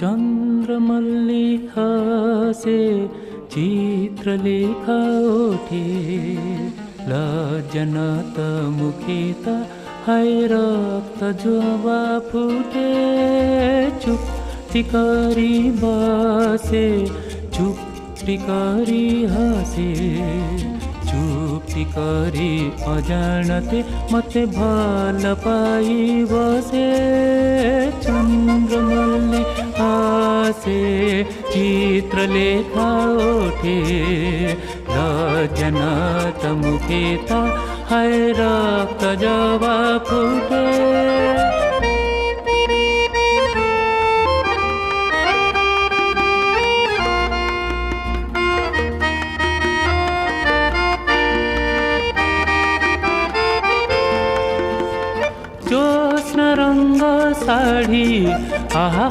चन्द्रमल्लिका से चित्रलेखा उठे लज्जनत मुखेत हाय रक्त जुवा फुटे चुप्ती करी बसे चुप्ती करी हसे चुप्ती करी अजाणते मते भल पाई बसे चन्द्रमल्लिका से चित्रलेखा उठे लज्जनत मुखेत हाय रक्त जुवा फुटे। ज्योत्स्ना रंग साड़ी आहा